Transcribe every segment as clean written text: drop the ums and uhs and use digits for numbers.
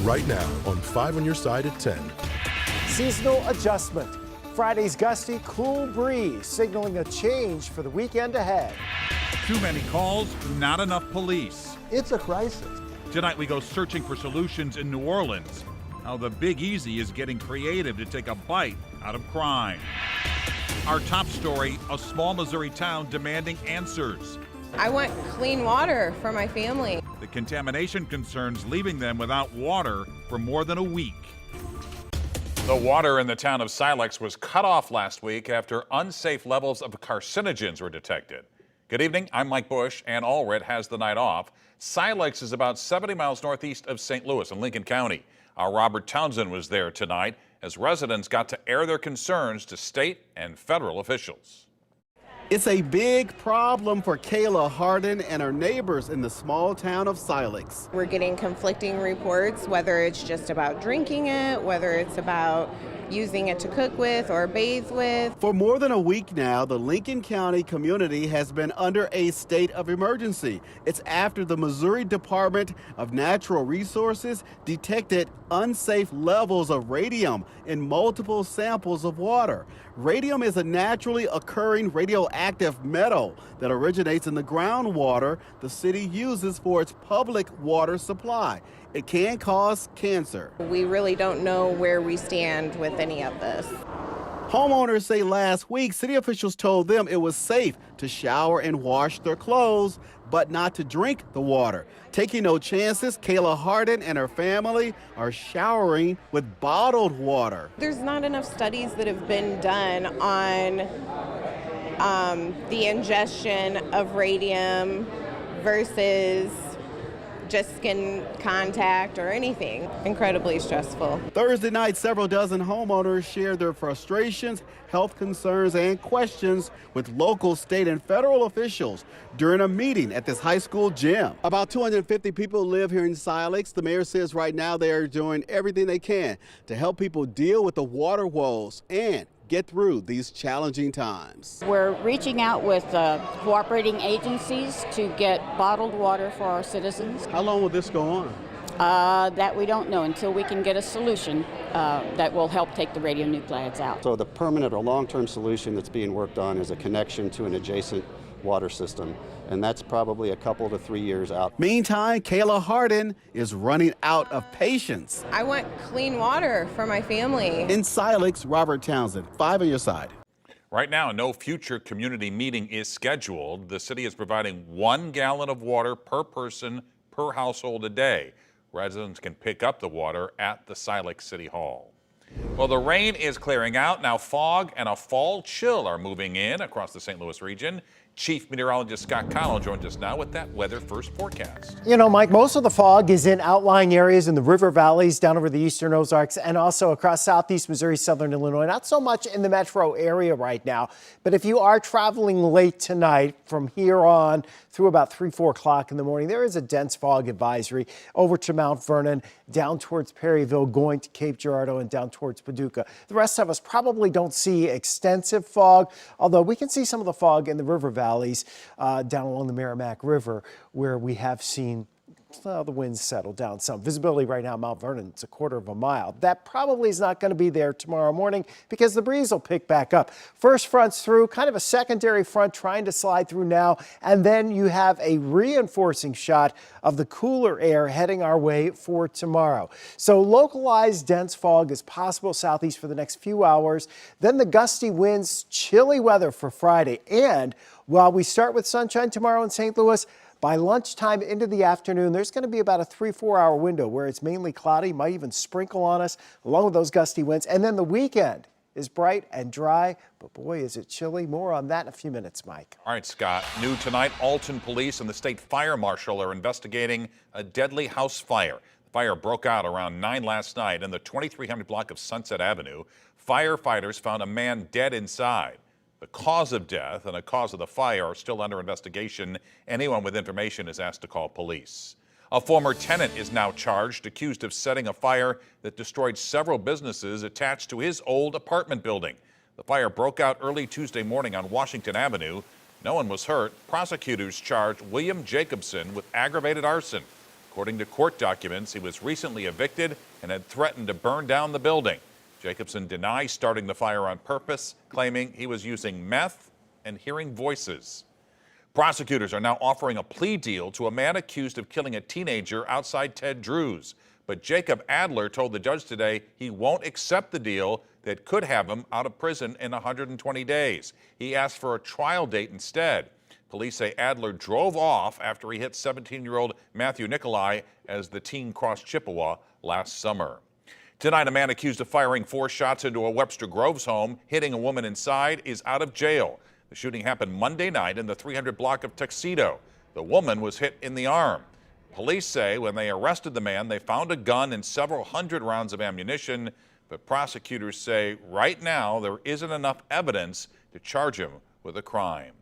right now on 5 on your side at 10. Seasonal adjustment. Friday's gusty, cool breeze signaling a change for the weekend ahead. Too many calls, not enough police. It's a crisis. Tonight we go searching for solutions in New Orleans. How the Big Easy is getting creative to take a bite out of crime. Our top story, a small Missouri town demanding answers. I want clean water for my family. The contamination concerns leaving them without water for more than a week. The water in the town of Silx was cut off last week after unsafe levels of carcinogens were detected. Good evening, I'm Mike Bush, and Allred has the night off. Silx is about 70 miles northeast of St. Louis in Lincoln County. Our Robert Townsend was there tonight as residents got to air their concerns to state and federal officials. It's a big problem for Kayla Hardin and her neighbors in the small town of Silx. We're getting conflicting reports, whether it's just about drinking it, whether it's about using it to cook with or bathe with. For more than a week now, the Lincoln County community has been under a state of emergency. It's after the Missouri Department of Natural Resources detected unsafe levels of radium in multiple samples of water. Radium is a naturally occurring radioactive metal that originates in the groundwater the city uses for its public water supply. It can cause cancer. We really don't know where we stand with any of this. Homeowners say last week city officials told them it was safe to shower and wash their clothes, but not to drink the water. Taking no chances, Kayla Hardin and her family are showering with bottled water. There's not enough studies that have been done on the ingestion of radium versus just skin contact or anything. Incredibly stressful. Thursday night, several dozen homeowners shared their frustrations, health concerns, and questions with local, state, and federal officials during a meeting at this high school gym. About 250 people live here in Silx. The mayor says right now they are doing everything they can to help people deal with the water woes and get through these challenging times. We're reaching out with cooperating agencies to get bottled water for our citizens. How long will this go on? That we don't know until we can get a solution that will help take the radionuclides out. So the permanent or long-term solution that's being worked on is a connection to an adjacent water system, and that's probably a couple to 3 years out. Meantime, Kayla Hardin is running out of patience. I want clean water for my family. In Silx, Robert Townsend, 5 on your side. Right now, no future community meeting is scheduled. The city is providing 1 gallon of water per person per household a day. Residents can pick up the water at the Silx City Hall. Well, the rain is clearing out. Now fog and a fall chill are moving in across the St. Louis region. Chief Meteorologist Scott Connell joins us now with that weather first forecast. You know, Mike, most of the fog is in outlying areas in the river valleys down over the eastern Ozarks and also across southeast Missouri, southern Illinois. Not so much in the metro area right now. But if you are traveling late tonight from here on through about 3-4 o'clock in the morning, there is a dense fog advisory over to Mount Vernon, down towards Perryville, going to Cape Girardeau and down towards Paducah. The rest of us probably don't see extensive fog, although we can see some of the fog in the river valleys down along the Merrimack River, where we have seen the winds settle down some. Visibility right now, Mount Vernon, it's a 1/4 mile. That probably is not going to be there tomorrow morning because the breeze will pick back up. First front's through, kind of a secondary front trying to slide through now, and then you have a reinforcing shot of the cooler air heading our way for tomorrow. So localized dense fog is possible southeast for the next few hours. Then the gusty winds, chilly weather for Friday. And while we start with sunshine tomorrow in St. Louis, by lunchtime into the afternoon, there's going to be about a 3-4 hour window where it's mainly cloudy, might even sprinkle on us along with those gusty winds. And then the weekend is bright and dry, but boy, is it chilly. More on that in a few minutes, Mike. All right, Scott. New tonight, Alton Police and the State Fire Marshal are investigating a deadly house fire. The fire broke out around 9 last night in the 2300 block of Sunset Avenue. Firefighters found a man dead inside. The cause of death and the cause of the fire are still under investigation. Anyone with information is asked to call police. A former tenant is now charged, accused of setting a fire that destroyed several businesses attached to his old apartment building. The fire broke out early Tuesday morning on Washington Avenue. No one was hurt. Prosecutors charged William Jacobson with aggravated arson. According to court documents, he was recently evicted and had threatened to burn down the building. Jacobson denies starting the fire on purpose, claiming he was using meth and hearing voices. Prosecutors are now offering a plea deal to a man accused of killing a teenager outside Ted Drew's. But Jacob Adler told the judge today he won't accept the deal that could have him out of prison in 120 days. He asked for a trial date instead. Police say Adler drove off after he hit 17-year-old Matthew Nicolai as the teen crossed Chippewa last summer. Tonight, a man accused of firing 4 shots into a Webster Groves home, hitting a woman inside, is out of jail. The shooting happened Monday night in the 300 block of Tuxedo. The woman was hit in the arm. Police say when they arrested the man, they found a gun and several hundred rounds of ammunition, but prosecutors say right now there isn't enough evidence to charge him with a crime.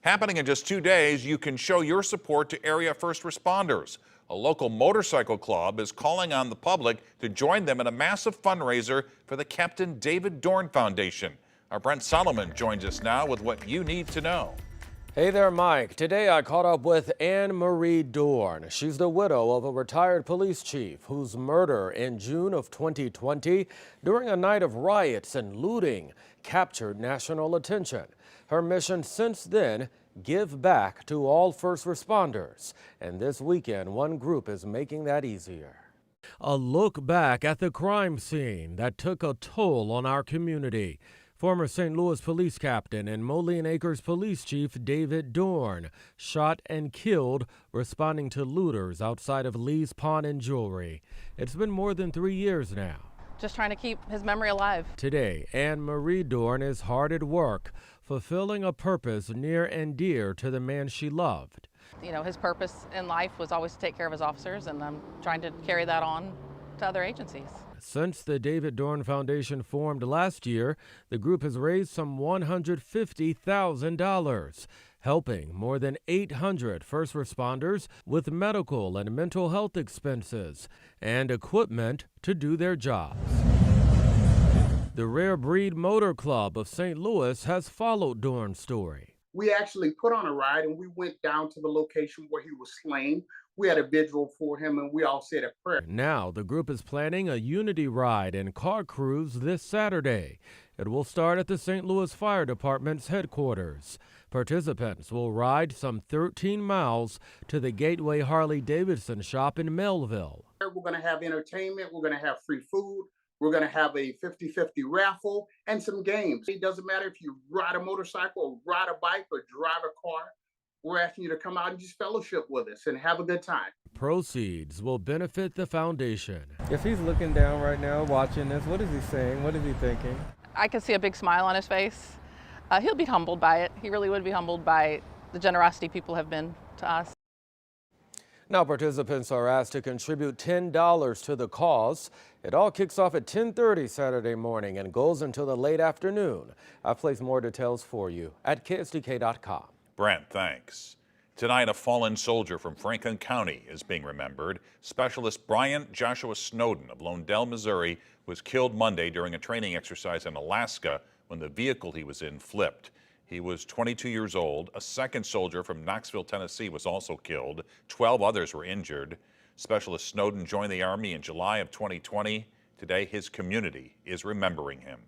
Happening in just 2 days, you can show your support to area first responders. A local motorcycle club is calling on the public to join them in a massive fundraiser for the Captain David Dorne Foundation. Our Brent Solomon joins us now with what you need to know. Hey there, Mike. Today I caught up with Anne Marie Dorne. She's the widow of a retired police chief whose murder in June of 2020 during a night of riots and looting captured national attention. Her mission since then, give back to all first responders. And this weekend, one group is making that easier. A look back at the crime scene that took a toll on our community. Former St. Louis police captain and Moline Acres police chief David Dorne shot and killed responding to looters outside of Lee's Pawn and Jewelry. It's been more than 3 years now. Just trying to keep his memory alive. Today, Anne Marie Dorne is hard at work, fulfilling a purpose near and dear to the man she loved. You know, his purpose in life was always to take care of his officers, and I'm trying to carry that on to other agencies. Since the David Dorne Foundation formed last year, the group has raised some $150,000, helping more than 800 first responders with medical and mental health expenses and equipment to do their jobs. The Rare Breed Motor Club of St. Louis has followed Dorne's story. We actually put on a ride and we went down to the location where he was slain. We had a vigil for him and we all said a prayer. Now the group is planning a unity ride and car cruise this Saturday. It will start at the St. Louis Fire Department's headquarters. Participants will ride some 13 miles to the Gateway Harley-Davidson shop in Melville. We're going to have entertainment. We're going to have free food. We're going to have a 50-50 raffle and some games. It doesn't matter if you ride a motorcycle or ride a bike or drive a car. We're asking you to come out and just fellowship with us and have a good time. Proceeds will benefit the foundation. If he's looking down right now watching this, what is he saying? What is he thinking? I can see a big smile on his face. He'll be humbled by it. He really would be humbled by the generosity people have been to us. Now participants are asked to contribute $10 to the cause. It all kicks off at 10:30 Saturday morning and goes until the late afternoon. I've placed more details for you at KSDK.com. Brent, thanks. Tonight, a fallen soldier from Franklin County is being remembered. Specialist Brian Joshua Snowden of Londell, Missouri, was killed Monday during a training exercise in Alaska when the vehicle he was in flipped. He was 22 years old. A second soldier from Knoxville, Tennessee was also killed. 12 others were injured. Specialist Snowden joined the Army in July of 2020. Today, his community is remembering him.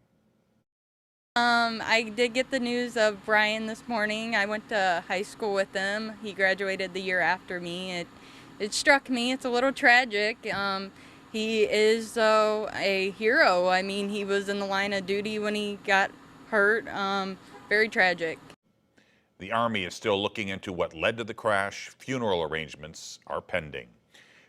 I did get the news of Brian this morning. I went to high school with him. He graduated the year after me. It struck me. It's a little tragic. He is a hero. I mean, he was in the line of duty when he got hurt. Very tragic. The Army is still looking into what led to the crash. Funeral arrangements are pending.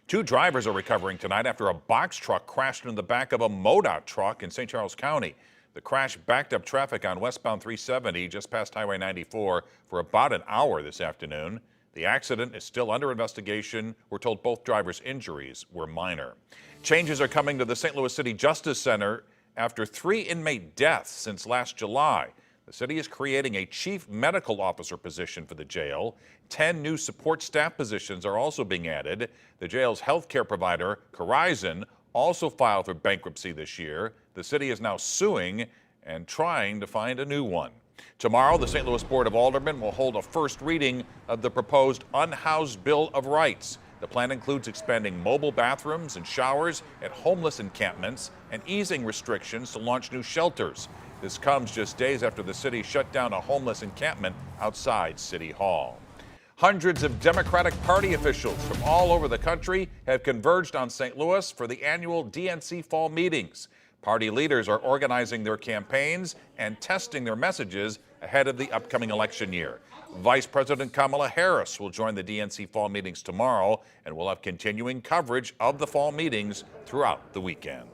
2 drivers are recovering tonight after a box truck crashed into the back of a MoDOT truck in St. Charles County. The crash backed up traffic on westbound 370 just past Highway 94 for about an hour this afternoon. The accident is still under investigation. We're told both drivers' injuries were minor. Changes are coming to the St. Louis City Justice Center after 3 inmate deaths since last July. The city is creating a chief medical officer position for the jail. 10 new support staff positions are also being added. The jail's health care provider, Horizon, also filed for bankruptcy this year. The city is now suing and trying to find a new one. Tomorrow, the St. Louis Board of Aldermen will hold a first reading of the proposed Unhoused Bill of Rights. The plan includes expanding mobile bathrooms and showers at homeless encampments and easing restrictions to launch new shelters. This comes just days after the city shut down a homeless encampment outside City Hall. Hundreds of Democratic Party officials from all over the country have converged on St. Louis for the annual DNC fall meetings. Party leaders are organizing their campaigns and testing their messages ahead of the upcoming election year. Vice President Kamala Harris will join the DNC fall meetings tomorrow and will have continuing coverage of the fall meetings throughout the weekend.